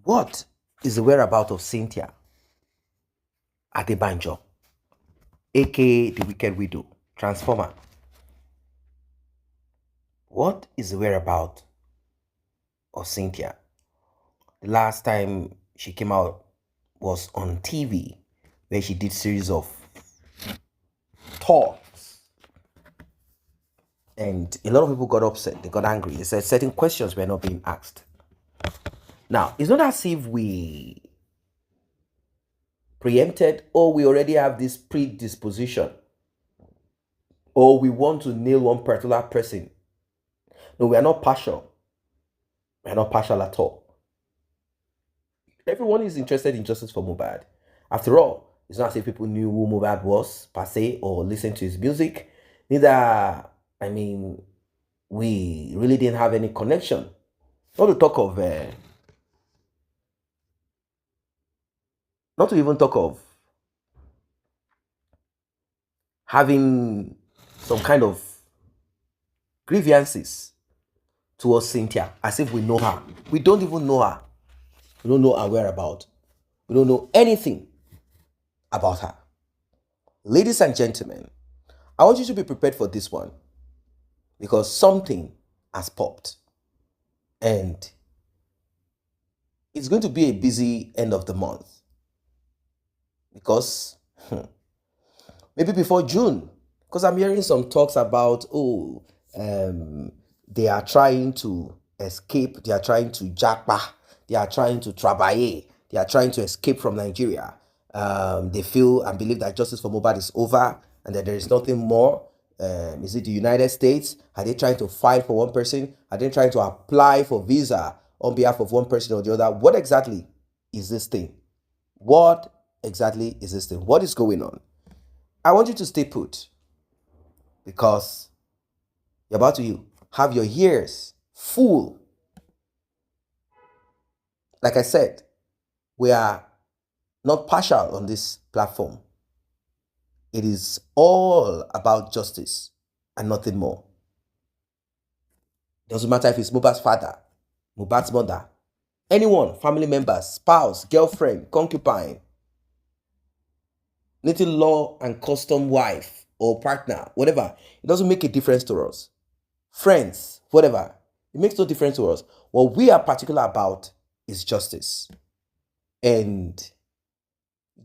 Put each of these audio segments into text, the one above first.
What is the whereabouts of Cynthia Adebanjo, aka the Wicked Widow, Transformer? What is the whereabouts of Cynthia? The last time she came out was on TV, where she did series of talks. And a lot of people got upset, they got angry. They said certain questions were not being asked. Now, it's not as if we preempted or we already have this predisposition or we want to nail one particular person. No, we are not partial. We are not partial at all. Everyone is interested in justice for Mohbad. After all, it's not as if people knew who Mohbad was per se or listened to his music. Neither, we really didn't have any connection. Not to talk of, not to even talk of having some kind of grievances towards Cynthia, as if we know her. We don't even know her. We don't know her whereabouts. We don't know anything about her. Ladies and gentlemen, I want you to be prepared for this one because something has popped and it's going to be a busy end of the month because maybe before June, because I'm hearing some talks about, they are trying to escape, they are trying to japa, they are trying to trabaye, they are trying to escape from Nigeria. They feel and believe that justice for Mohbad is over and that there is nothing more. Is it the United States? Are they trying to fight for one person? Are they trying to apply for visa on behalf of one person or the other? What exactly is this thing? What exactly is this thing? What is going on? I want you to stay put because you're about to have your ears full. Like I said, we are not partial on this platform. It is all about justice and nothing more. Doesn't matter if it's Mohbad's father, Mohbad's mother, anyone, family members, spouse, girlfriend, concubine, native law and custom wife or partner, whatever. It doesn't make a difference to us. Friends, whatever. It makes no difference to us. What we are particular about is justice. And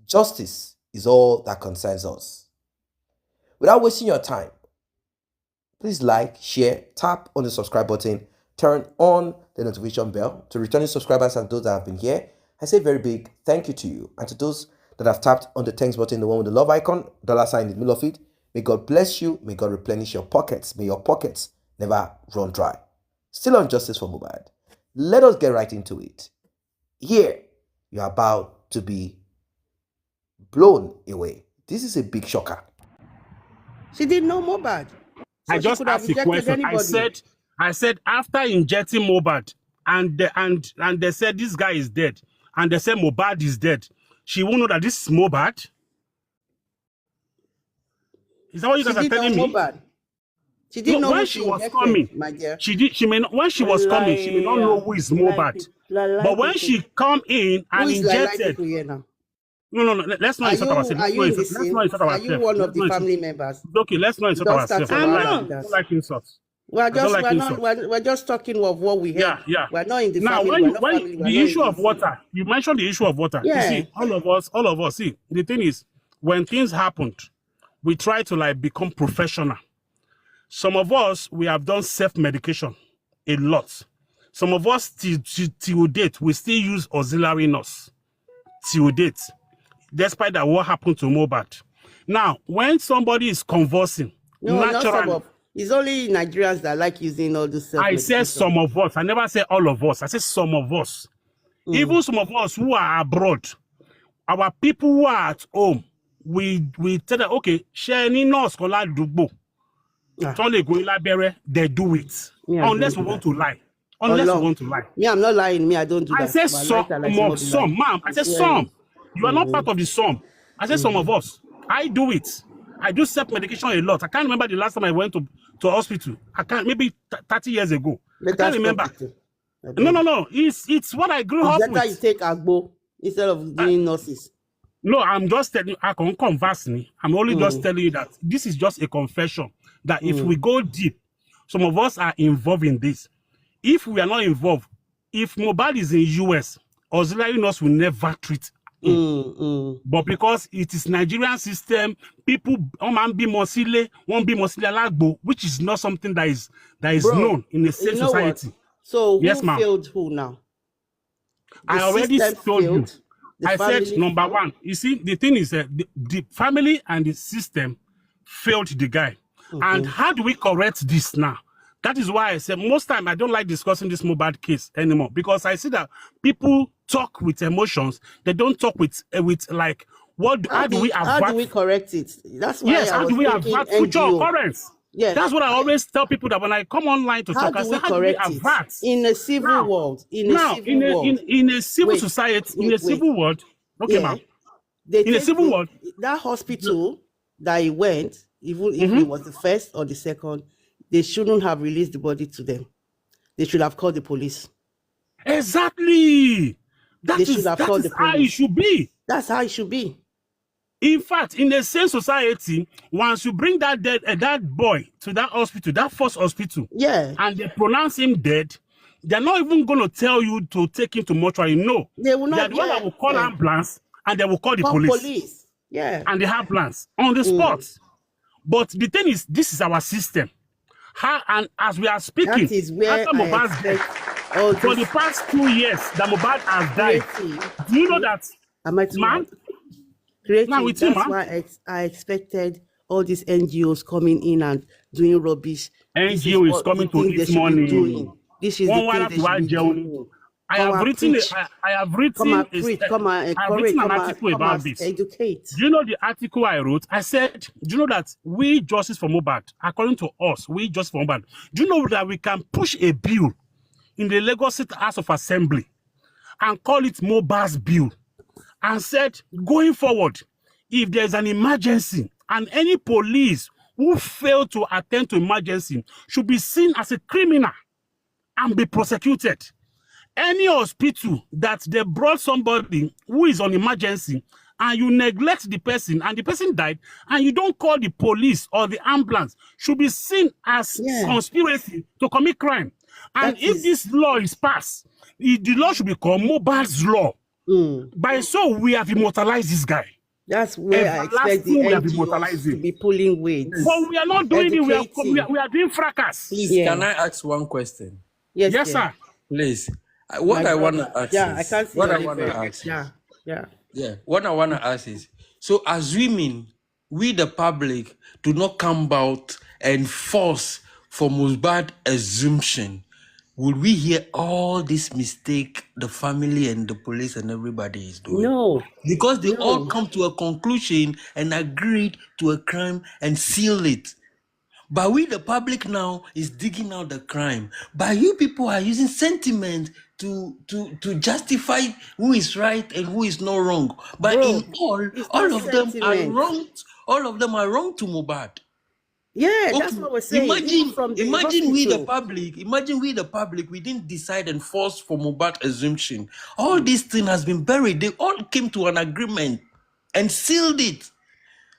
justice is all that concerns us. Without wasting your time, please like, share, tap on the subscribe button, turn on the notification bell to returning subscribers and those that have been here. I say very big thank you to you. And to those that have tapped on the thanks button, the one with the love icon, $ in the middle of it, may God bless you. May God replenish your pockets. May your pockets never run dry. Still on justice for Mohbad. Let us get right into it. Here, you're about to be blown away. This is a big shocker. She didn't know Mohbad. So I just asked a question. I said after injecting Mohbad and they said this guy is dead and they said Mohbad is dead, she won't know that this is Mohbad. Is that what you guys are telling me? Mohbad. She didn't know when she was coming, my dear. She may not, when she was coming, she may not know who is Mohbad. But when she come in and injected, no, let's not insult ourselves. Are you one of the family members? Okay, let's not insult ourselves. I don't like insults. We're just talking of what we heard. Yeah. We're not in the now, family. The issue of water, you mentioned the issue of water. Yeah. You see, all of us, see, the thing is, when things happened, we try to become professional. Some of us, we have done self-medication a lot. Some of us, till date, we still use auxiliary nurse. Till date. Despite that, what happened to Mohbad. Now, when somebody is conversing, naturally... It's only Nigerians that like using all this self-medication. I said some of us. I never said all of us. I said some of us. Even some of us who are abroad, our people who are at home, we tell them, okay, share any nurse kola dugbo. They do it. Yeah, unless we want to lie. Unless we want to lie. Me, I'm not lying. Me, I don't do that. I said some, ma'am. I said some. You are not part of the some. I said some of us. I do it. I do self-medication a lot. I can't remember the last time I went to hospital. I can't, maybe 30 years ago. I can't remember. No. It's what I grew up It's better you with. take Agbo instead of doing nurses. No, I'm just telling you, I can converse me. I'm only just telling you that this is just a confession. That if we go deep, some of us are involved in this. If we are not involved, if Mohbad is in US, auxiliary nurse will never treat him. But because it is Nigerian system, people won't be Mosile Lagbo, which is not something that is Bro, known in the same you know society. what? So Yes, who ma'am. failed who now? I already system told you. failed. The I said family number failed. one. You see, the thing is that the family and the system failed the guy. And how do we correct this now? That is why I said most time I don't like discussing this Mohbad case anymore, because I see that people talk with emotions. They don't talk with like how do we correct it? That's why yes, I how was do we thinking avert future NGO. occurrence? Yes. That's what I always tell people, that when I come online to How talk, I do say, we how do we correct it avert? in a civil Now, world? in a civil Wait, society, in wait, a civil world, okay, yeah, ma'am. they In a take civil world, that hospital that he went, even if it was the first or the second, they shouldn't have released the body to them. They should have called the police. exactly. They should have called the How it police. should be. That's how it should be. In fact, in the same society, once you bring that that boy to that hospital, that first hospital, Yeah, and they pronounce him dead, they're not even going to tell you to take him to mortuary. No, they will they're not. the one that will call ambulance, and they will call the Call police. Yeah, And they have plans on the spot. But the thing is, this is our system. And as we are speaking, that is where after I Mohbad's death, expect all for the this past 2 years that Mohbad has died, creative. do you know that, Am I too man? loud? Creative. Now with you, That's man. why I expected all these NGOs coming in and doing rubbish. This is NGO is what the coming to thing they eat should be money. doing. This is the thing they should be doing. I have written Come and preach. Come and encourage. an article about this. Educate. Do you know the article I wrote? I said, do you know that we Justice for Mohbad, according to us, we Justice for Mohbad, do you know that we can push a bill in the Lagos State House of Assembly and call it Mohbad's bill, and said, going forward, if there's an emergency and any police who fail to attend to emergency should be seen as a criminal and be prosecuted. Any hospital that they brought somebody who is on emergency and you neglect the person and the person died and you don't call the police or the ambulance should be seen as conspiracy to commit crime. And if this law is passed, the law should be called Mohbad's law. By so we have immortalized this guy. That's where I expect the NGOs to be pulling weight. But we are not doing it. We are doing fracas. Please, can I ask one question? Yes, sir. Please. What I want to ask is, I can't see what I want to ask. What I want to ask is, so assuming we the public do not come out and force for Mohbad assumption, would we hear all this mistake the family and the police and everybody is doing? No. Because they all come to a conclusion and agreed to a crime and seal it. But we, the public now, is digging out the crime. But you people are using sentiment to justify who is right and who is not wrong. But in all of them are wrong. All of them are wrong to Mohbad. Yeah, that's what we're saying. Imagine we the public, we didn't decide and force for Mohbad assumption. All this thing has been buried. They all came to an agreement and sealed it.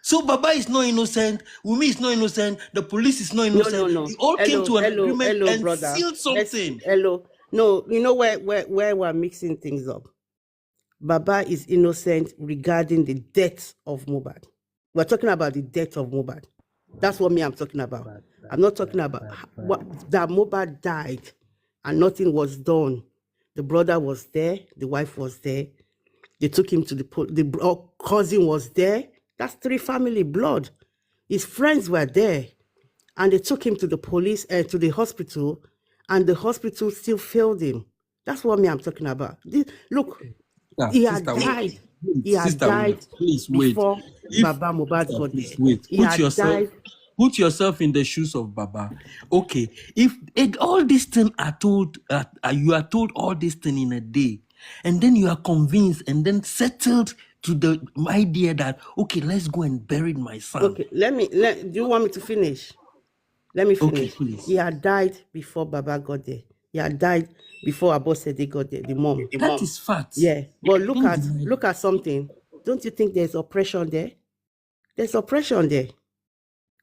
So Baba is not innocent, Wumi is not innocent, the police is not innocent. No. We all came to an agreement and brother. sealed something. No, you know where we're mixing things up. Baba is innocent regarding the death of Mohbad. We're talking about the death of Mohbad. That's what I'm talking about. I'm not talking about that Mohbad died and nothing was done. The brother was there, the wife was there. They took him to the cousin was there. That's 3 family blood. His friends were there. And they took him to the police and to the hospital, and the hospital still failed him. That's what I'm talking about. Look, he had died. He had died before Baba Mohbad got there. Put yourself in the shoes of Baba. Okay, if all these things are told, you are told all these things in a day, and then you are convinced and then settled to the idea that, okay, let's go and bury my son. Okay, do you want me to finish? Let me finish. Okay, please. He had died before Baba got there. He had died before Abosede got there, the mom. That is fact. Yeah, but Don't deny it. look at something. Don't you think there's oppression there? There's oppression there.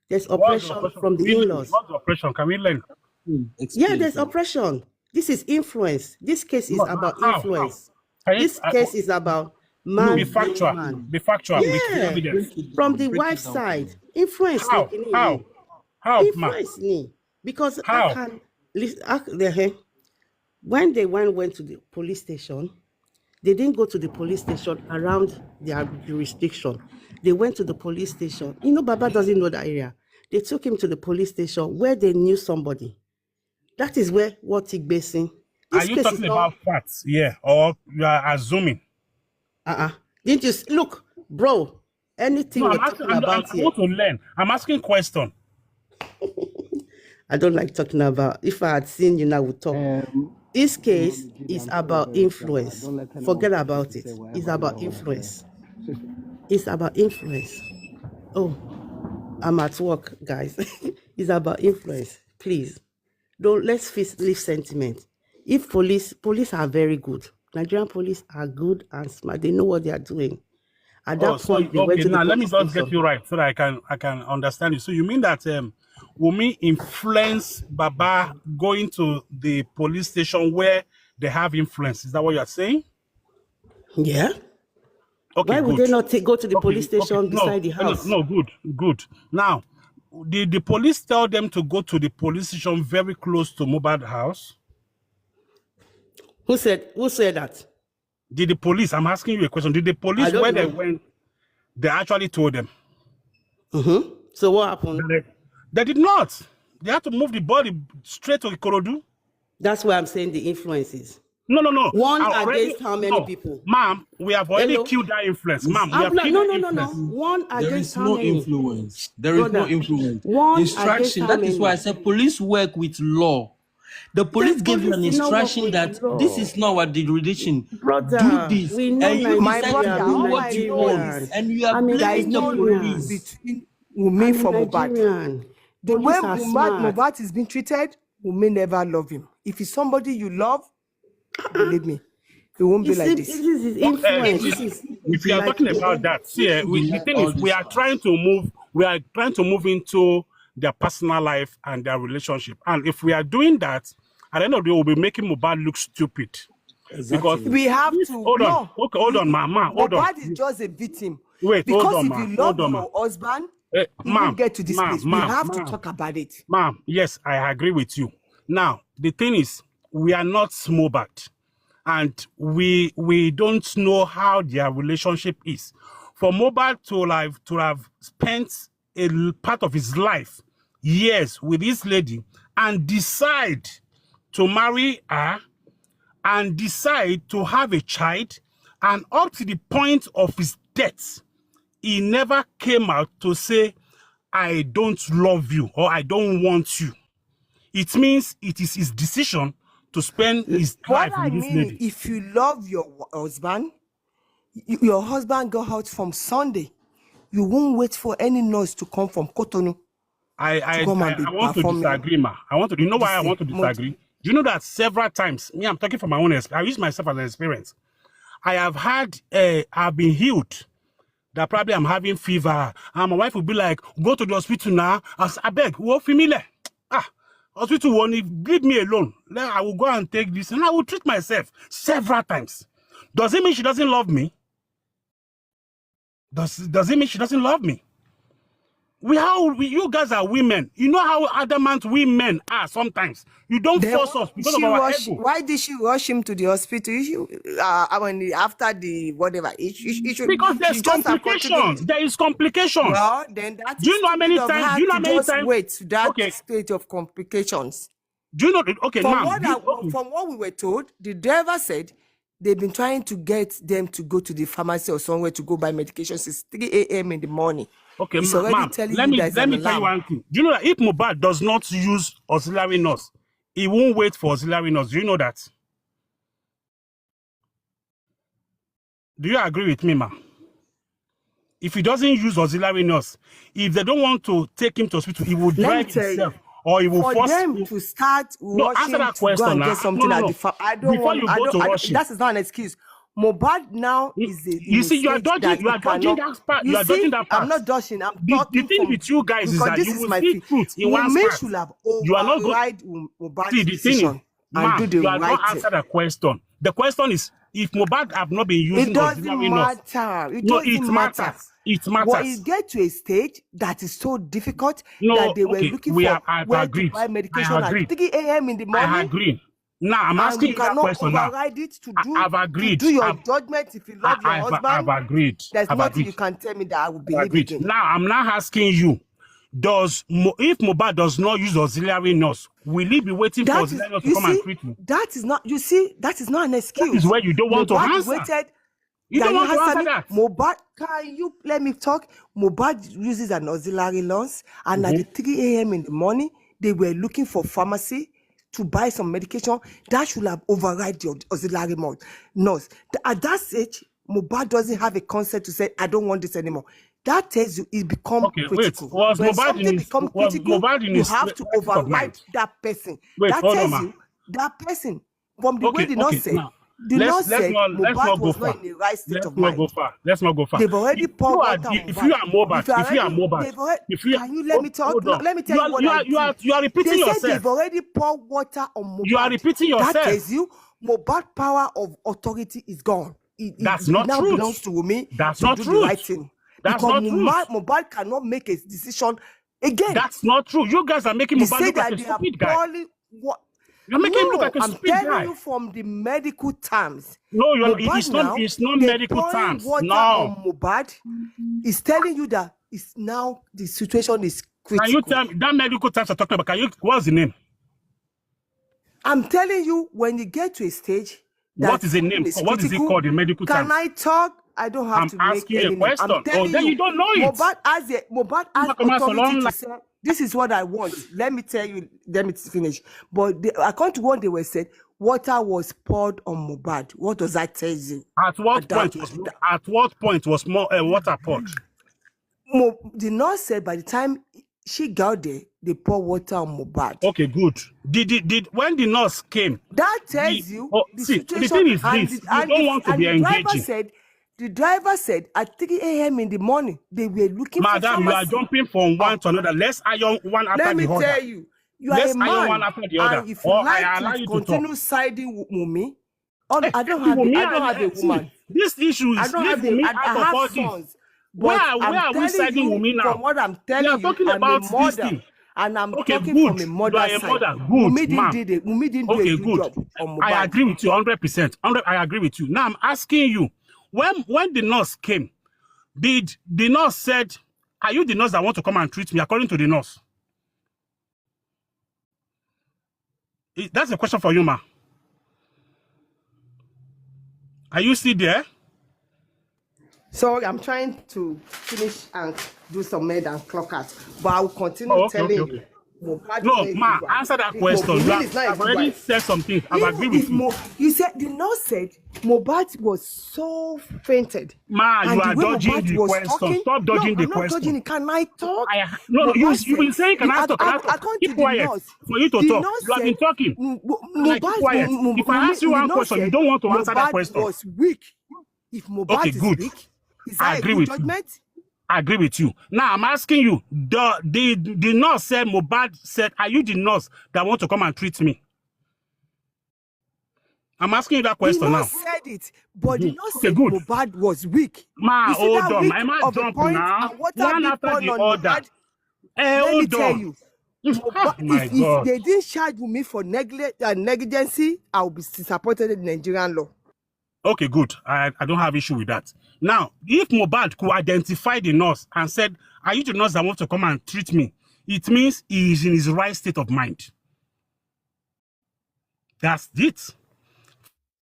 There's What's the oppression oppression? from the in-laws. What's the oppression? Can we learn? Yeah, Explain, there's please. oppression. This is influence. This case is What? about How? influence. Can you- This case is about man be being factual. man. Be factual. With Yeah, evidence. from the Break it wife's down. side, influence. How? ni- How? How, ma? Influence me because How? I can when they went to the police station, they didn't go to the police station around their jurisdiction. They went to the police station. You know, Baba doesn't know that area. They took him to the police station where they knew somebody. That is where what he basing. Are This you case talking is about facts? Yeah, or you are assuming? Didn't you look, bro? Anything No, we're I'm asking. talking about I here, want to learn. I'm asking question. I don't like talking about. If I had seen you now, would talk. This case is about influence. Forget about it. It's about influence. It's about influence. Oh, I'm at work, guys. It's about influence. Please, let's leave sentiment. If police are very good. Nigerian police are good and smart. They know what they are doing. At that point, they went to the now let me police just get station. you right so that I can understand you. So you mean that Wumi influence Baba going to the police station where they have influence? Is that what you are saying? Yeah. Okay, Why would good. they not go to the police station No, beside the house? No, good. Now, did the police tell them to go to the police station very close to Mohbad house? Who said that? Did the police? I'm asking you a question. Did the police, don't where know. they went, they actually told them? So what happened? They did not. They had to move the body straight to Ikorodu. That's why I'm saying the influences. No. One Already- against how many people? Ma'am, we have already Hello? killed that influence. Ma'am, we have killed No. that influence. One There against is how no many? influence. There is no Brother, influence. one against Instruction. how That is many? why I said police work with law. The police gave you an police did not work instruction with that law. this is not what the religion. Brother, Do this, we know and you My decide brother, to do all what I you know want, is and you are I'm a there is blaming the no Nigerian. link police. between Wunmi from Mohbad. Nigerian. The way Police are smart. Mohbad is being treated, Wunmi never love him. If it's somebody you love, believe me, it won't be like this. This is influence. This is If you are like talking about that, see, the thing is, we are trying to move into their personal life and their relationship. And if we are doing that, at the end of the day, we'll be making Mohbad look stupid. Because We have to. hold on, okay, hold on, ma'am, hold on. Mohbad is just a victim. Wait, because hold on, if ma'am, you love hold on, your husband, you ma'am, won't get to this place. We have to talk about it. Ma'am, yes, I agree with you. Now, the thing is, we are not Mohbad, and we don't know how their relationship is. For Mohbad to have spent a part of his life, years with this lady, and decide to marry her, and decide to have a child, and up to the point of his death, he never came out to say, I don't love you or I don't want you. It means it is his decision to spend his What life I with this mean, lady. if you love your husband, your husband go out from Sunday, you won't wait for any noise to come from Cotonou. I come and be want to performing. disagree, ma. You know why I This want to thing, disagree? Do you know that several times, me, I'm talking from my own experience, I use myself as an experience. I have had, I've been healed. That probably I'm having fever. And my wife will be like, go to the hospital now. I beg, what familiar? Hospital won't leave me alone. Then I will go and take this and I will treat myself several times. Does it mean she doesn't love me? Does it mean she doesn't love me? You guys are women. You know how adamant women are sometimes. You don't Then force us because of our ego. why did she rush him to the hospital? After the whatever, she should, Because there's she just have complications. continued. There is complications. Well, then that Do you know how many stupid of times? her Do you know how to many just times? wait to that Okay. stage of complications. Do you know? Okay, From ma'am. from what we were told, the driver said they've been trying to get them to go to the pharmacy or somewhere to go buy medication since 3 a.m. in the morning. Okay, It's already ma'am, telling let you me there's let an me tell you alarm. one thing. Do you know that if Mohbad does not use auxiliary nurse, he won't wait for auxiliary nurse? Do you know that? Do you agree with me, ma'am? If he doesn't use auxiliary nurse, if they don't want to take him to hospital, he will Let me drive tell you. himself or he will For force them you. to start No, answer rushing that to go question and now. get something No, at no, the no. farm, I don't Before want. you I go don't. to rushing, That is not an excuse. Mohbad now is you in a see, you are stage dodging. that You he are dodging cannot. that part. You You are dodging see, that I'm part. not dodging. I'm The talking thing from with you guys is because that this you is will my see feet. truth in one Wunmi part. should have You are not going. override See, Mohbad's the thing is, decision and ma, do the you are right not thing. answer the question. The question is, if Mohbad have not been It using auxiliary doesn't nurse, matter. It no, it doesn't matter. matters. It But it matters. get to a stage that is so difficult No, that they were okay, looking for I've where to agreed. buy I medication at agree. 3 a.m. in the I morning, agree. Now I'm and asking you you that cannot question now. override it I've to agreed. do your judgment if you love your I've husband. agreed. There's I've nothing agreed. you can tell me that I will I've believe agreed. again. Now I'm now asking you, if Mohbad does not use auxiliary nurse, will he be waiting for That is, auxiliary nurse to you come and see, treat me? that is not. You see, that is not an That is excuse. where you don't want to Mohbad answer. waited. You Can don't you want to answer answer me? that. Mohbad, can you let me talk? Mohbad uses an auxiliary nurse, and at the 3 a.m. in the morning, they were looking for pharmacy to buy some medication. That should have override the auxiliary nurse. At that stage, Mohbad doesn't have a consent to say, I don't want this anymore. That tells you it become Okay, wait. critical. Was When Mohbad in something his becomes was critical, Mohbad in you his have to right state of mind? override that person. Wait, That hold on, tells ma. you that person, from the way Okay, the nurse okay. said, Now the nurse let's said not Mohbad go was far. not in the right state Let's of not go mind. far. Let's not go far. They've already If poured you are water on if you Mohbad. are Mohbad, if you are Mohbad, They've already, if you can you let me talk? hold on. Let me tell you what I did. You are repeating They said yourself. they've already poured water on Mohbad. You are repeating That yourself. tells you Mohbad power of authority is gone. That's It not now truth. belongs to Wunmi That's to not do the right truth. thing. That's Because not truth. Mohbad cannot make a decision again. That's not true. You guys are making They Mohbad say look like that a they are stupid guy. pouring what? You're making him look No, like a I'm stupid telling guy. you from the medical terms. No, Mohbad it's now, not they're medical pouring terms. water No. on Mohbad. It's telling you that it's now the situation is Can you critical. tell me that medical terms are talking about? What's the name? I'm telling you, when you get to a stage that What is the name? is What is it critical, called in medical can terms? I talk? I don't have I'm to make asking you any a name. question. I'm telling Then you, you don't know it. Mohbad has authority to say, this is what I want. Let me tell you, let me finish. But according to what they were said, water was poured on Mohbad. What does that tell you? At what point was more water poured? The nurse said by the time she got there, they pour water on Mohbad. Okay, good. Did when the nurse came? That tells you the see, situation. the thing is this: you don't want to be engaging. The driver said at 3 a.m. in the morning they were looking for Madam, you are pharmacy. jumping from one to another. Let's iron one after the other. Let me tell you, you are Let's a iron man, one after the other. and if you Or like I allow to you to continue talk. siding with Wunmi, I don't have a woman. This issue is I don't have Wunmi I out of have all sons. this. But Where are we siding Wunmi now? From what I'm We telling are you, talking I'm about a this mother, thing. and I'm Okay, talking good. from a You mother's are a side. mother. Good, Wunmi ma'am. didn't do Okay, a good good. job on Mohbad. I agree with you 100%. I agree with you. Now I'm asking you, when the nurse came, did the nurse said, "Are you the nurse that want to come and treat me?" According to the nurse, that's a question for you, ma. Are you still there? So I'm trying to finish and do some med and clock out, but I will continue telling you. Mohbad No, is ma, not answer that the question. Mohbad is not I've a already wife. said something. I've Even agreed with if you. you said the nurse said Mohbad was so fainted. Ma, and you the are way dodging Mohbad the was question. talking, Stop dodging no, the I'm not question. dodging it. Can I talk? No, you Mohbad will say, can I talk? Can I talk? According Keep to the quiet nurse, for you to the talk. nurse You have been said talking. Like, keep quiet. If I ask you the one nurse question, you said don't want to answer that Mohbad question. was weak. If Mohbad Okay, is good. weak, is I that a agree good with you. judgment? I agree with you. Now I'm asking you, the nurse said, Mohbad said, are you the nurse that want to come and treat me? I'm asking you that question The now. nurse said it, but the nurse Okay, said good. Mohbad was weak. Ma, You see hold that on. weak I might of a jump point now. and water One being after poured the on other. Mohbad. Let me Hold tell on. you, Oh, my if God. they didn't charge me for negligence, I will be disappointed in Nigerian law. Okay, good. I don't have issue with that. Now, if Mohbad could identify the nurse and said, are you the nurse that wants to come and treat me? It means he is in his right state of mind. That's it.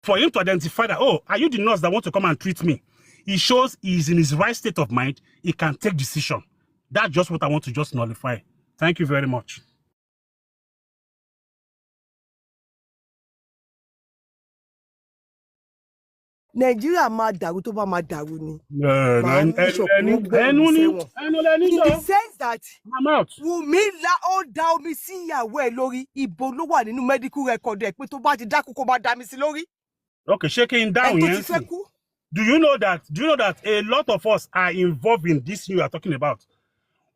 For him to identify that, oh, are you the nurse that wants to come and treat me? It shows he is in his right state of mind. He can take decision. That's just what I want to just nullify. Thank you very much. Nàìjíríà máa dàrú tó bá máa dàrú ni. No, Màá ní ìṣọ̀kan ó gbẹ̀rù sẹ́wọ̀n. In the sense that I'm out. Wùmí ó da omi sí ìyàwó ẹ̀ lórí, ibo ló wà nínú medical record ẹ̀ pé tó bá ti dákú kó bá dá mi sí lórí. Okay, shaking down. Yes. Do you know that a lot of us are involved in this you are talking about?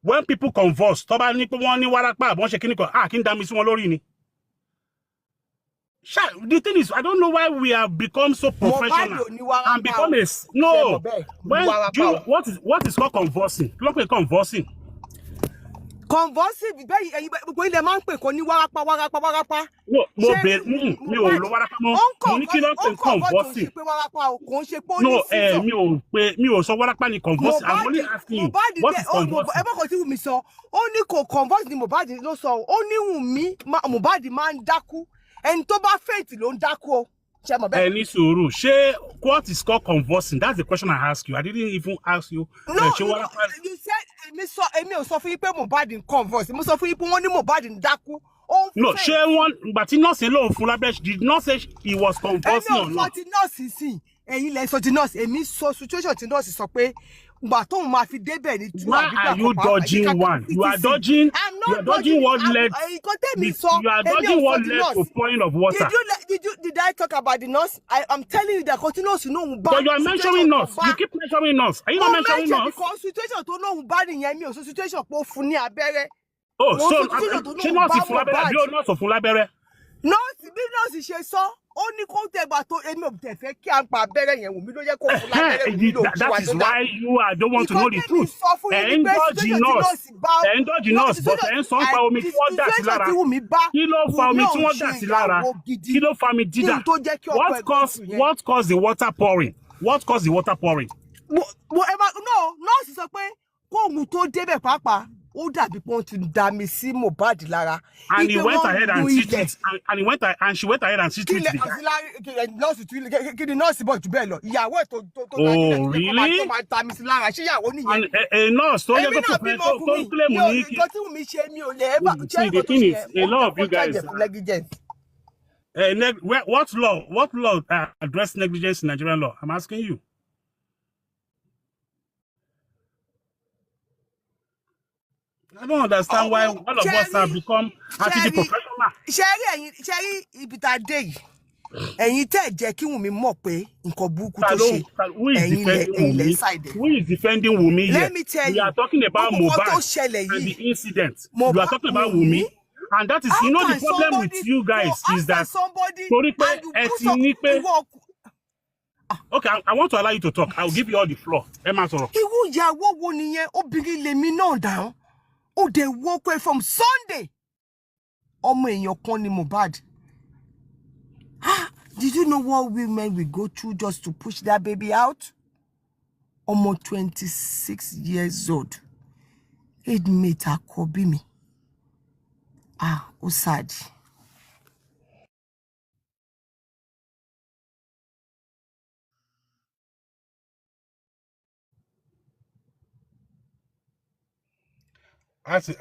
When people converse, toba ni pe won ni warapa, bon se kini kan, kin da mi sí wọn lórí ni. The thing is, I don't know why we have become so professional and become a no. When what is called conversing? Conversing. Conversing, gbogbo ilẹ̀ máa ń pè kó ní wárápá. No, mi ò lo wárápá mọ́. Mo ní kí ló ń pè conversing. No, mi ò sọ wárápá ni conversing. I'm only asking you, what is conversing? Ẹ bá kò tí Wùmí sọ, ó ní kò conversing ni Mohbad ló sọ, ó ní Wùmí Mohbad máa ń dákú. Ẹni tó bá faint ló ń dákú o. Ṣé mo bẹ́ẹ̀? Ẹni sùúrù, ṣé what is called conversing? That's the question I ask you. I didn't even ask you. No, you said èmi ò sọ fún yín pé Mohbad ń converse. Mo sọ fún yín pé wọ́n ní Mohbad ń dákú. No, ṣé wọ́n ìgbà tí nọ́ọ̀sì lòun fún lábẹ́, did not say he was conversing or not. Èmi ò sọ ti nọ́ọ̀sì sí. Ẹ̀yin lẹ sọ ti nọ́ọ̀sì. Èmi sọ situation ti nọ́ọ̀sì sọ pé gbà tóun máa fi débẹ̀ ní tú why are you dodging one? You are dodging. You are dodging what led. You are dodging what led to pouring of water. Did I talk about the nurse? I'm telling you that continuous no. But you are mentioning us. You keep mentioning us. Are you not mentioning us? Because situation to know bad in yẹn mi o so situation po fún ní abẹ́rẹ́. Oh, so she not fún lábẹ́rẹ́ bí o not fún lábẹ́rẹ́. Nurse bí nurse ṣe sọ. Ó ní kó tẹ gbà tó èmi ò tẹ fẹ́ kí an pa abẹ́rẹ́ yẹn Wùmí ló jẹ́ kó fún lábẹ́rẹ́ Wùmí ló tí wà. That is why you don't want to know the truth. Endogene nurse but ẹ̀ ń sọ pa omi tí wọ́n dà sí lára. Kí ló fa omi tí wọ́n dà sí lára? Kí ló fa omi dídà? What caused the water pouring? What caused the water pouring? No, nurse sọ pé kó òun tó débẹ̀ pàápàá. Ó dàbí pé wọ́n ti dá mi sí Mohbad lára. And he went ahead and treated it. And she went ahead and treated it. Kí ni nọ́ọ̀sì bọ̀ jù bẹ́ẹ̀ lọ? Ìyàwó ẹ̀ tó oh, really? Tó máa ta mi sí lára. Ṣé ìyàwó nìyẹn? And a nurse tó yẹ kó fẹ́ tó claim ní kí. Nǹkan tí Wùmí ṣe mi ò lè ẹ́ See, the thing is, a lot of you guys. What law address negligence in Nigerian law? I'm asking you. I don't understand why all of us have become anti-professional. Ṣẹ́rí ibi tá a dé yìí. Ẹ̀yin tẹ́ jẹ́ kí Wùmí mọ̀ pé nǹkan burúkú tó ṣe. Ẹ̀yin lẹ side. Who is defending Wùmí here? Let me tell you. We are talking about Mohbad and the incident. You are talking about Wùmí. And that is, you know, the problem with you guys is that okay, I want to allow you to talk. I'll give you all the floor. Emma Soro. Irú ìyàwó wo nìyẹn obìnrin lèmi náà dáhùn. Oh, they walk away from Sunday. Ọmọ èèyàn kan ni Mohbad. Did you know what women will go through just to push that baby out? Ọmọ 26 years old. He'd mate àkọ́bí mi. Ó sad.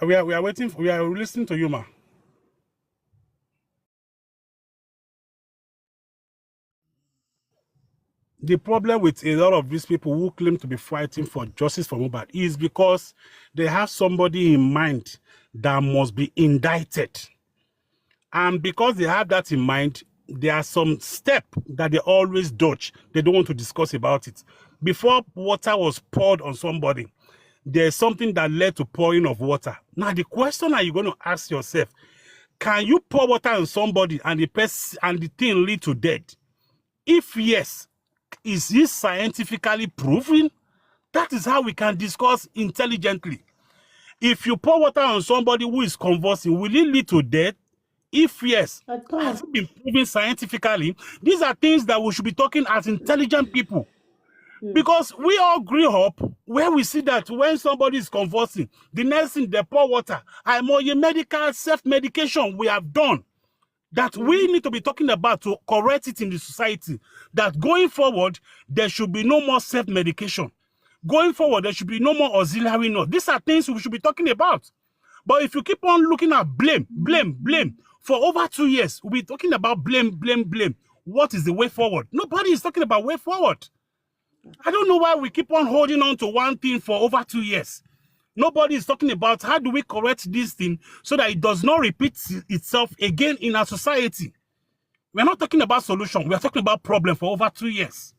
We are waiting. We are listening to you, ma. The problem with a lot of these people who claim to be fighting for justice for Mohbad is because they have somebody in mind that must be indicted. And because they have that in mind, there are some steps that they always dodge. They don't want to discuss about it. Before water was poured on somebody, there's something that led to pouring of water. Now, the question that you're going to ask yourself, can you pour water on somebody and the thing lead to death? If yes, is this scientifically proven? That is how we can discuss intelligently. If you pour water on somebody who is convulsing, will it lead to death? If yes, has it been proven scientifically? These are things that we should be talking as intelligent people. Because we all grew up where we see that when somebody is convulsing, the next thing they pour water. I'm on your medical self-medication we have done that we need to be talking about to correct it in the society. That going forward, there should be no more self-medication. Going forward, there should be no more auxiliary nurse. These are things we should be talking about. But if you keep on looking at blame, for over 2 years, we'll be talking about blame. what is the way forward. Nobody is talking about way forward. I don't know why we keep on holding on to one thing for over 2 years. Nobody is talking about how do we correct this thing so that it does not repeat itself again in our society. We're not talking about solution. We are talking about problem for over 2 years.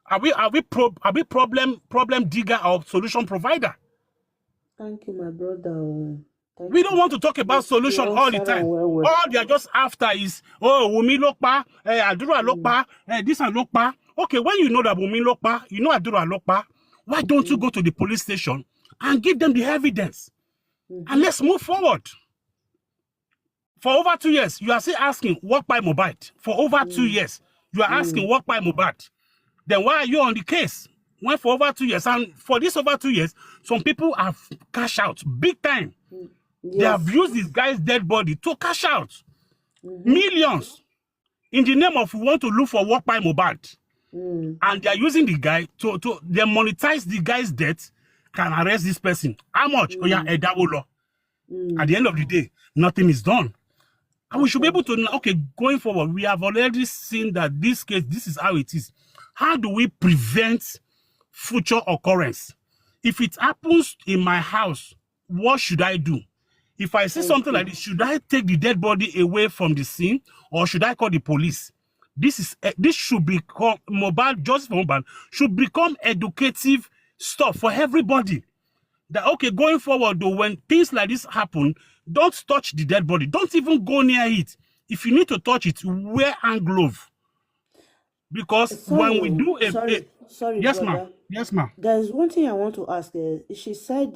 Are we problem digger or solution provider? Thank you, my brother. Thank We don't want to talk about you. solution You all the answered time. well. All they are just after is, oh, Wumi Lokpa, Adura Lokpa, this and Lokpa. Okay, when you know that Wumi Lokpa, you know Adura Lokpa, why don't you go to the police station and give them the evidence? And let's move forward. For over 2 years, you are still asking, what by Mohbad? For over 2 years, you are asking, what by Mohbad? Then why are you on the case? When for over 2 years, and for this over 2 years, some people have cashed out big time. They have used this guy's dead body to cash out millions in the name of we want to look for work by Mohbad. And they are using the guy to they monetize the guy's death, can arrest this person. How much? Oh yeah, a double law. At the end of the day, nothing is done. And we should be able to, okay, going forward, we have already seen that this case, this is how it is. How do we prevent future occurrence? If it happens in my house, what should I do? If I see something like this, should I take the dead body away from the scene or should I call the police? This should become Mohbad, justice for Mohbad should become educative stuff for everybody. That okay, going forward though, when things like this happen, don't touch the dead body. Don't even go near it. If you need to touch it, wear hand glove. Because when we do sorry, yes, brother. ma'am. Yes, ma'am. There's one thing I want to ask. She said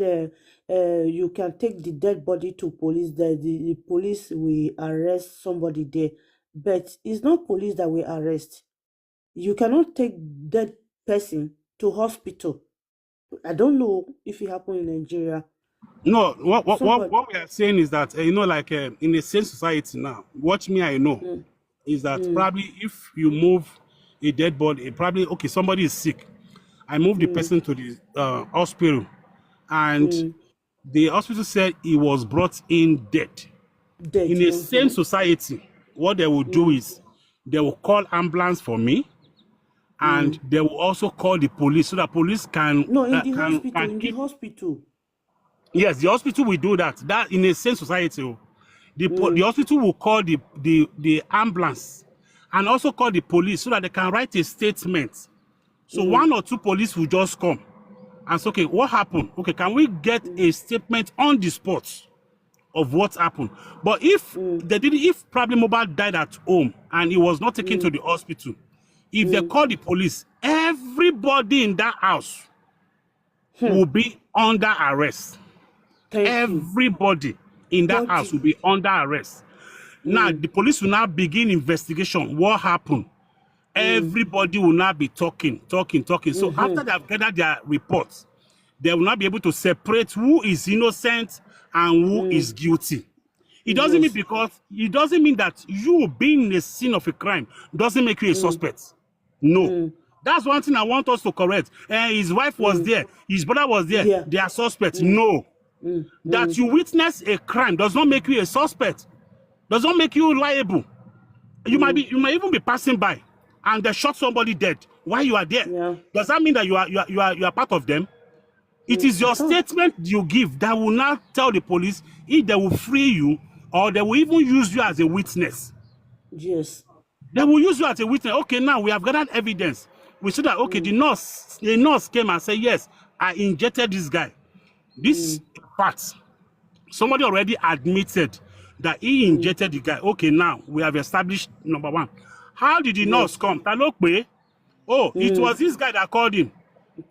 you can take the dead body to police. The police will arrest somebody there. But it's not police that will arrest. You cannot take dead person to hospital. I don't know if it happened in Nigeria. No, what Somebody. we are saying is that you know, like in a sane society now, watch me, I know, is that probably if you move a dead body, probably okay, somebody is sick. I move the person to the hospital, and the hospital said he was brought in dead. Dead. In a sane society, what they will do is they will call ambulance for me, and they will also call the police so that police can No, in the hospital. can In the keep. hospital. Yes, the hospital will do that. That in a sane society, the hospital will call the ambulance and also call the police so that they can write a statement. So 1 or 2 police will just come and say, okay, what happened? Okay, can we get a statement on the spot of what happened? But if they didn't, if probably Mohbad died at home and he was not taken to the hospital, if they call the police, everybody in that house will be under arrest. Thank you. Everybody in that house will be under arrest. Now, the police will now begin investigation. What happened? Everybody will now be talking. So after they have gathered their reports, they will not be able to separate who is innocent and who is guilty. It doesn't mean that you being in the scene of a crime doesn't make you a suspect. No. That's one thing I want us to correct. His wife was there, his brother was there, Yeah. they are suspects. No. That you witness a crime does not make you a suspect, does not make you liable. You might even be passing by and they shot somebody dead while you are there. Yeah. Does that mean that you are part of them? It is your statement you give that will not tell the police if they will free you or they will even use you as a witness. Yes. They will use you as a witness. Okay, now we have gathered evidence. We see that, okay, the nurse came and said, yes, I injected this guy. This fact, somebody already admitted that he injected the guy. Okay, now we have established number 1. How did the nurse come? Oh, it was this guy that called him.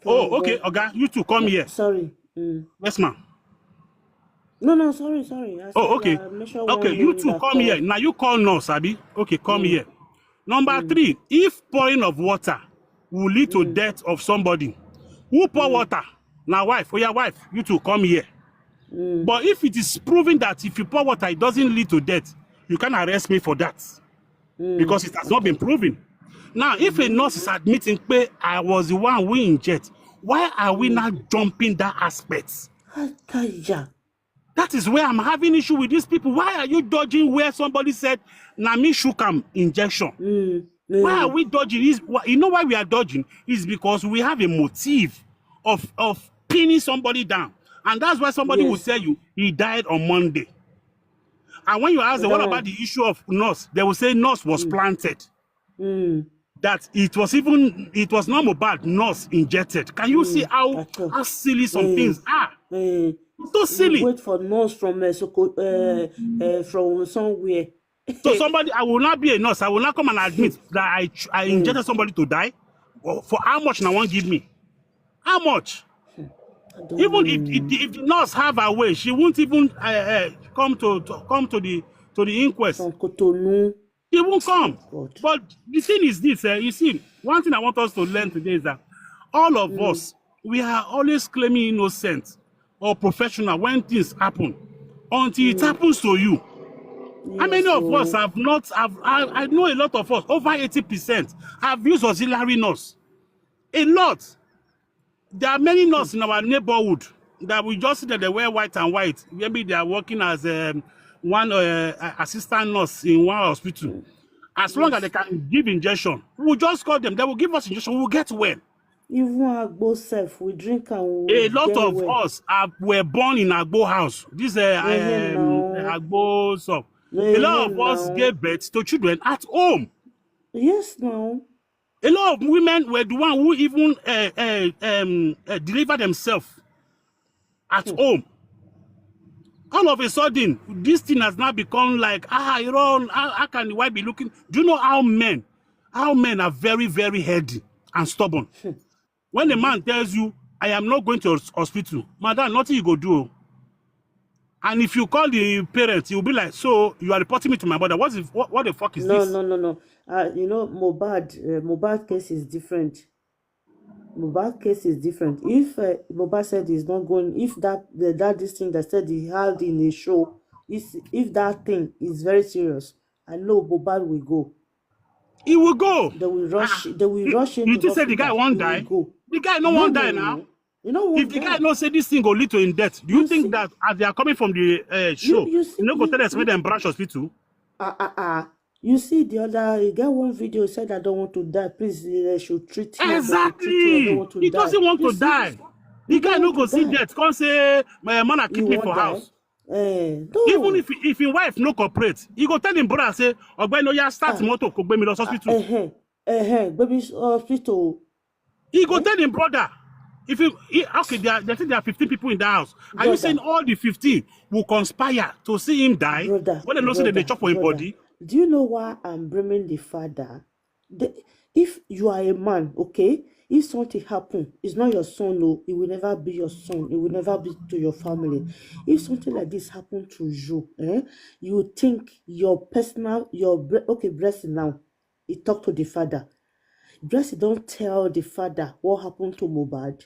Oh, okay, okay, you two come here. Sorry. Yes, ma'am. No, sorry. Oh, okay. Okay, you two come here. Now you call nurse, Abi. Okay, come here. Number 3, if pouring of water will lead to death of somebody, who pour water? Now wife, oh yeah, wife, you two come here. But if it is proven that if you pour water, it doesn't lead to death, you can arrest me for that. Because it has not been proven. Now, if a nurse is admitting, I was the one who inject, why are we not jumping that aspect? That is where I'm having issue with these people. Why are you dodging where somebody said, Nami Shukam injection? Why are we dodging? You know why we are dodging? Is because we have a motive of pinning somebody down. And that's why somebody will Yes. tell you he died on Monday. And when you ask them, That what about one. the issue of nurse? They will say nurse was planted. That it was not Mohbad, nurse injected. Can you see how At all. silly some things are? You So silly. wait for nurse from from somewhere. So somebody, I will not be a nurse. I will not come and admit that I injected somebody to die. Well, for how much now one give me? How much? I don't Even know. if the nurse have her way, she won't even come to the inquest. From Cotonou. She won't come. God. But the thing is this, you see, one thing I want us to learn today is that all of us, we are always claiming innocent or professional when things happen until it happens to you. How many Yes, of us have not, I know a lot of us, over 80%, have used auxiliary nurse. A lot. There are many nurses in our neighborhood that we just see that they wear white and white. Maybe they are working as one assistant nurse in one hospital. As long as they can give injection, we'll just call them. They will give us injection. We'll get well. Even Agbo self, we drink and we A lot get of well. us were born in Agbo house. This Agbo stuff. A lot of us gave birth to children at home. Yes, now. A lot of women were the one who even deliver themselves at home. All of a sudden, this thing has now become like, how can the wife be looking? Do you know how men are very, very heady and stubborn? When a man tells you, I am not going to hospital, madam, nothing you go do. And if you call the parents, you'll be like, so you are reporting me to my mother. What the fuck is this? No. You know, Mohbad case is different. Mohbad case is different. If Mohbad said he's not going, if this thing that said he held in a show, if that thing is very serious, I know Mohbad will go. He will go. They will rush. They will rush into You just say the guy won't die. The guy no won't die now. You know If the guy no say this thing go lead to in death, do you think that as they are coming from the show, you know go tell us where them branch hospital? You see the other, you get one video said, I don't want to die. Please, they should treat me. Exactly. I don't want to He die. doesn't want to die. The guy no go see death. Can't say my man keep me for house. Even if his wife no cooperate, he go tell him brother say, "Ogbe no ya start motor go me to hospital." Baby's hospital. He go tell him brother. Okay, they think there are 15 people in the house. Are you saying all the 15 will conspire to see him die? Brother, when they know that they chop for his body? Do you know why I'm blaming the father? If you are a man, okay, if something happen, it's not your son, no, it will never be your son, it will never be to your family. If something like this happen to you, you think your blessing now, he talk to the father. Blessing don't tell the father what happened to Mohbad.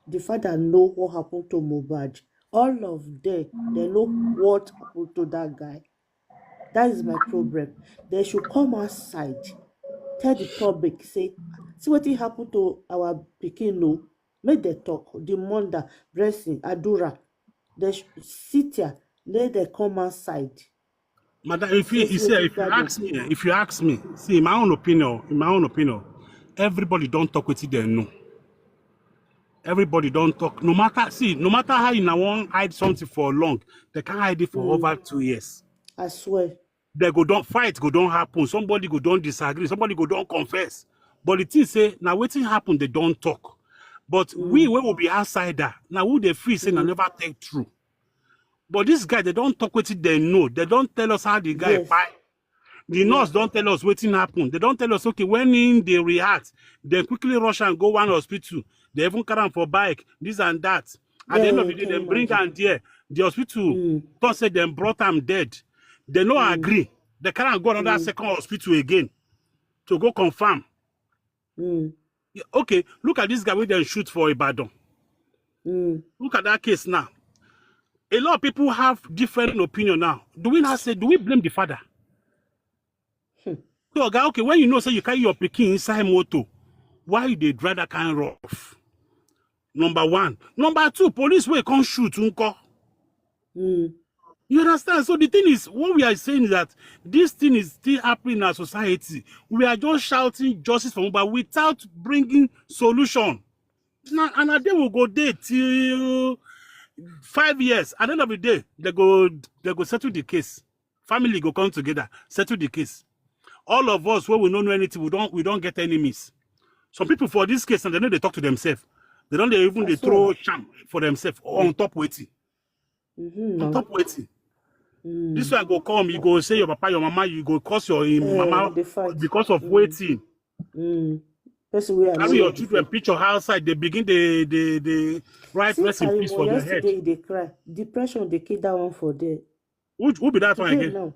The father know what happened to Mohbad. All of them, they know what happened to that guy. That is my problem. They should come outside, tell the public, say, see what happened to our pikin, no, make them talk. The mother, Blessing, Adura, they should sit here, let them come outside. Madam, if you ask me, see, in my own opinion, everybody don't talk with it, they know. Everybody don't talk. No matter how you now want hide something for long, they can't hide it for over 2 years. I swear. They go don't fight, go don't happen. Somebody go don't disagree. Somebody go don't confess. But the thing say, now waiting happen, they don't talk. But we will be outsider. Now who they free say, I never take true. But this guy, they don't talk with it, they know. They don't tell us how the guy fight. The nurse don't tell us what happened. They don't tell us, okay, when they react, they quickly rush and go one hospital. They even carry them for bike, this and that. At the end of the day, they bring them there. The hospital don't say them brought them dead. They no agree. They can't go another second hospital again to go confirm. Okay, look at this guy with them shoot for Ibadan. Look at that case now. A lot of people have different opinion now. Do we blame the father? So, okay, when you know, say you carry your pikin inside motor, why they drive that kind of rough? Number one. Number two, police will come shoot unko. You understand? So the thing is, what we are saying is that this thing is still happening in our society. We are just shouting justice for Mohbad without bringing solution. Now, and a day will go there till 5 years. At the end of the day, they go settle the case. Family go come together, settle the case. All of us, where we don't know anything, we don't get enemies. Some people for this case, and they know they talk to themselves. They don't even I they swear. throw sham for themselves on top waiting. On No. top waiting. This one go come, you go say your papa, your mama, you go curse your mama They fight. because of waiting. Person we I know Carry your know children, before. picture outside, they begin the write See rest in peace Karimo, for their head. yesterday they cry. Depression, they kill that one for there. Who be that one Today again? now,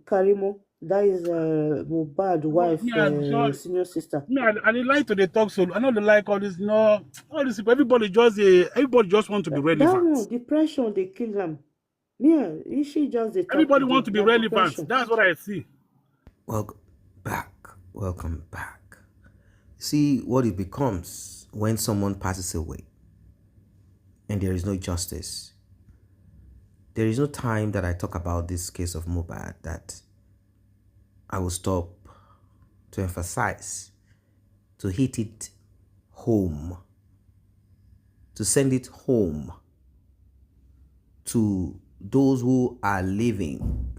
Karimo, that is Mohbad But wife, me, I just senior sister. me, I dey like to dey talk so. I know they like all this. No, all these people. Everybody just want to be That one, relevant. depression, they kill him. Yeah, she just they talk Everybody want today. to be Now relevant. depression. That's what I see. Welcome back. Welcome back. See what it becomes when someone passes away and there is no justice. There is no time that I talk about this case of Mohbad that I will stop to emphasize, to hit it home, to send it home to those who are living,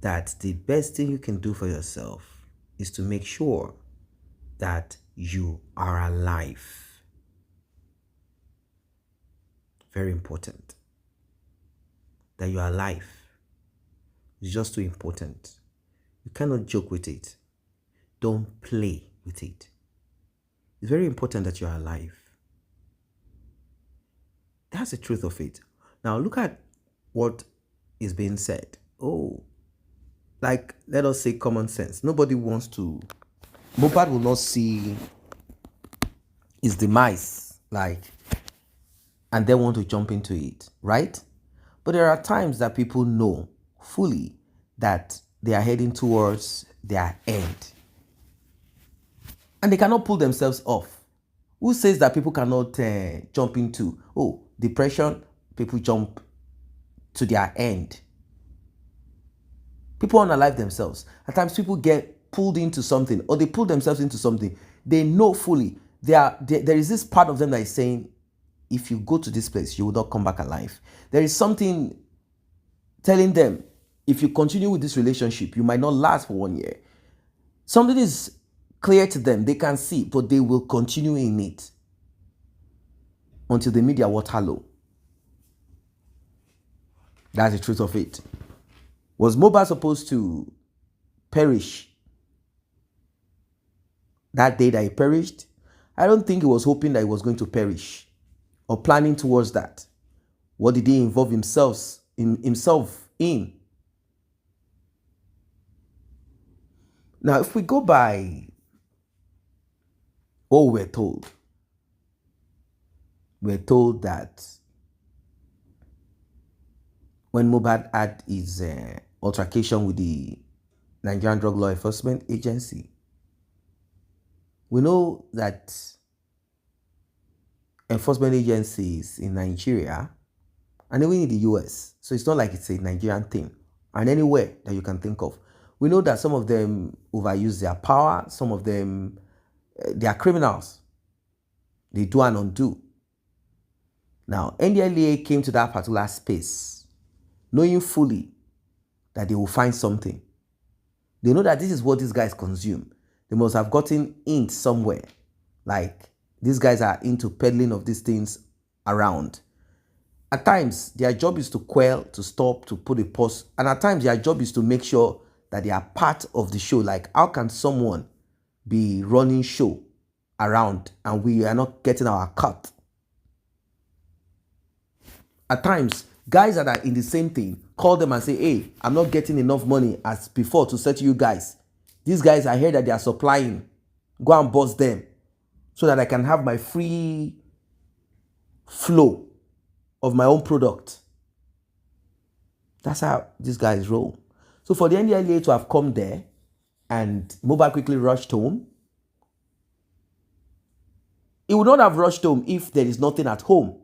that the best thing you can do for yourself is to make sure that you are alive. Very important. That you are alive. It's just too important. You cannot joke with it. Don't play with it. It's very important that you are alive. That's the truth of it. Now look at what is being said. Oh, like let us say common sense. Nobody wants to. Mohbad will not see his demise, like, and they want to jump into it, right? But there are times that people know fully that they are heading towards their end, and they cannot pull themselves off. Who says that people cannot jump into depression? People jump to their end. People unalive themselves. At times, people get pulled into something, or they pull themselves into something. They know fully. There is this part of them that is saying, if you go to this place, you will not come back alive. There is something telling them, if you continue with this relationship, you might not last for 1 year. Something is clear to them. They can see, but they will continue in it until they meet their water low. That's the truth of it. Was Mohbad supposed to perish that day that he perished? I don't think he was hoping that he was going to perish or planning towards that. What did he involve himself in? Now, if we go by what we're told that when Mohbad had his altercation with the Nigerian Drug Law Enforcement Agency, we know that enforcement agencies in Nigeria and even in the US, so it's not like it's a Nigerian thing, and anywhere that you can think of, we know that some of them overuse their power, some of them, they are criminals. They do and undo. Now, NDLEA came to that particular space knowing fully that they will find something. They know that this is what these guys consume. They must have gotten in somewhere. Like, these guys are into peddling of these things around. At times, their job is to quell, to stop, to put a pause. And at times, their job is to make sure that they are part of the show. Like, how can someone be running show around and we are not getting our cut? At times, guys that are in the same thing, call them and say, hey, I'm not getting enough money as before to settle you guys. These guys, I heard that they are supplying. Go and bust them so that I can have my free flow of my own product. That's how these guys roll. So for the NDLEA to have come there and Mohbad quickly rushed home, he would not have rushed home if there is nothing at home.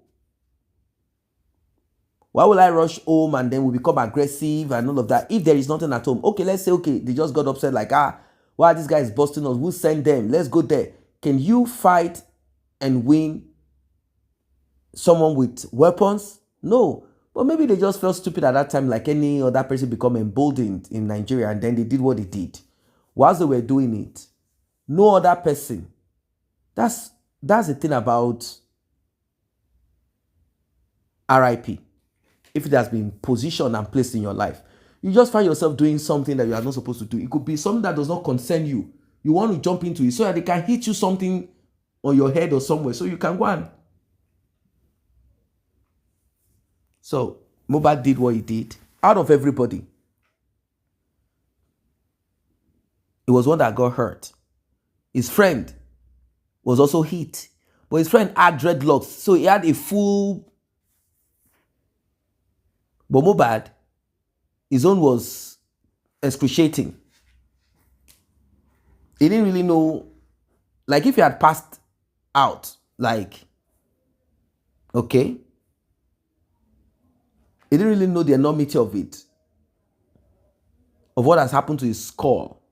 Why will I rush home and then we become aggressive and all of that if there is nothing at home? Okay, let's say, okay, they just got upset like, why this guy is busting us? We'll send them. Let's go there. Can you fight and win someone with weapons? No. But maybe they just felt stupid at that time, like any other person become emboldened in Nigeria, and then they did what they did. Whilst they were doing it, no other person. That's the thing about RIP. If it has been positioned and placed in your life, you just find yourself doing something that you are not supposed to do. It could be something that does not concern you. You want to jump into it so that they can hit you something on your head or somewhere so you can go on. So Mohbad did what he did. Out of everybody, it was one that got hurt. His friend was also hit, but his friend had dreadlocks, so he had a full. But Mohbad, his own was excruciating. He didn't really know, like if he had passed out, like, okay, he didn't really know the enormity of it, of what has happened to his skull.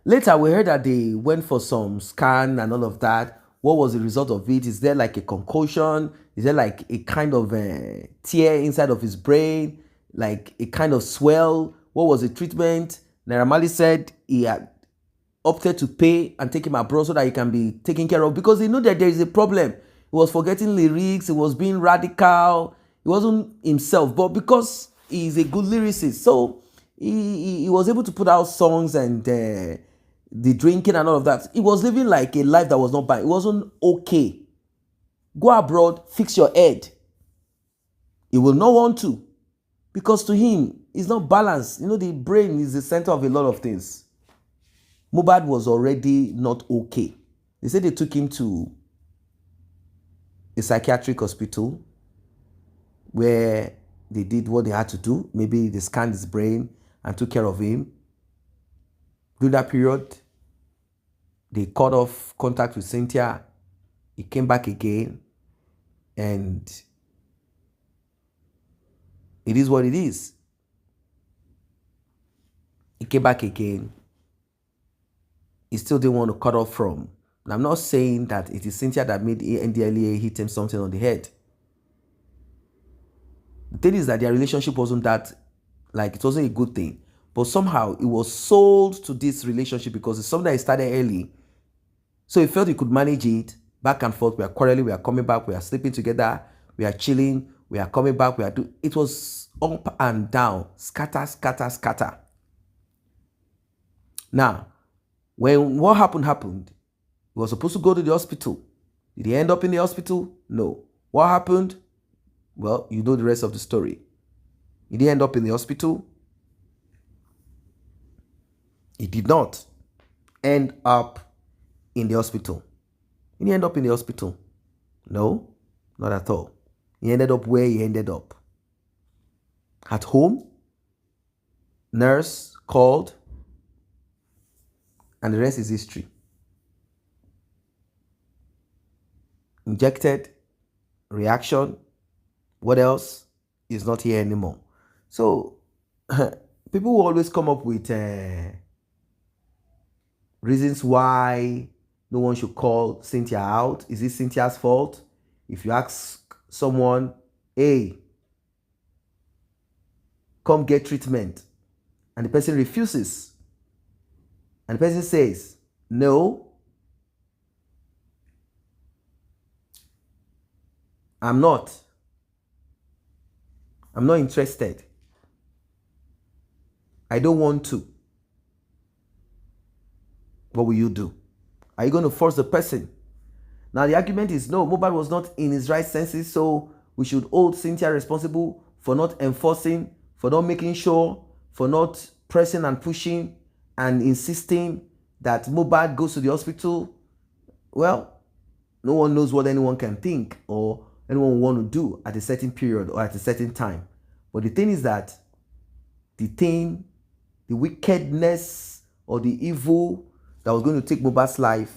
Later, we heard that they went for some scan and all of that. What was the result of it? Is there like a concussion? Is there like a kind of tear inside of his brain? Like a kind of swell? What was the treatment? Naira Marley said he had opted to pay and take him abroad so that he can be taken care of because he knew that there is a problem. He was forgetting lyrics. He was being radical. He wasn't himself. But because he's a good lyricist, so he was able to put out songs and the drinking and all of that. He was living like a life that was not bad. It wasn't okay. Go abroad, fix your head. He will not want to because to him, it's not balanced. You know, the brain is the center of a lot of things. Mohbad was already not okay. They said they took him to a psychiatric hospital where they did what they had to do. Maybe they scanned his brain and took care of him. During that period, they cut off contact with Cynthia. He came back again, and it is what it is. He came back again. He still didn't want to cut off from. And I'm not saying that it is Cynthia that made NDLEA hit him something on the head. The thing is that their relationship wasn't that, like, it wasn't a good thing. But somehow it was sold to this relationship because it's something that started early. So he felt he could manage it back and forth. We are quarreling, we are coming back, we are sleeping together, we are chilling, we are coming back, it was up and down, scatter, scatter, scatter. Now, when what happened, he was supposed to go to the hospital. Did he end up in the hospital? No. What happened? Well, you know the rest of the story. Did he end up in the hospital? He did not end up in the hospital. Did he end up in the hospital? No, not at all. He ended up where he ended up. At home, nurse called, and the rest is history. Injected, reaction, what else is not here anymore. So people will always come up with reasons why no one should call Cynthia out. Is it Cynthia's fault? If you ask someone, hey, come get treatment, and the person refuses, and the person says, no, I'm not interested, I don't want to. What will you do? Are you going to force the person? Now the argument is no, Mohbad was not in his right senses, so we should hold Cynthia responsible for not enforcing, for not making sure, for not pressing and pushing and insisting that Mohbad goes to the hospital. Well, no one knows what anyone can think or anyone will want to do at a certain period or at a certain time. But the thing is that the wickedness or the evil that was going to take Mohbad's life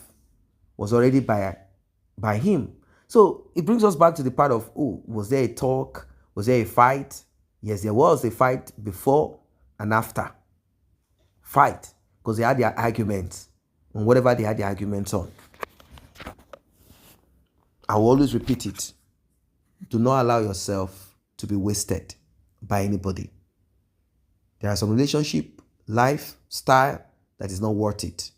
was already by him. So it brings us back to the part of, oh, was there a talk? Was there a fight? Yes, there was a fight before and after. Fight, because they had their arguments on whatever they had their arguments on. I will always repeat it. Do not allow yourself to be wasted by anybody. There are some relationship, lifestyle that is not worth it.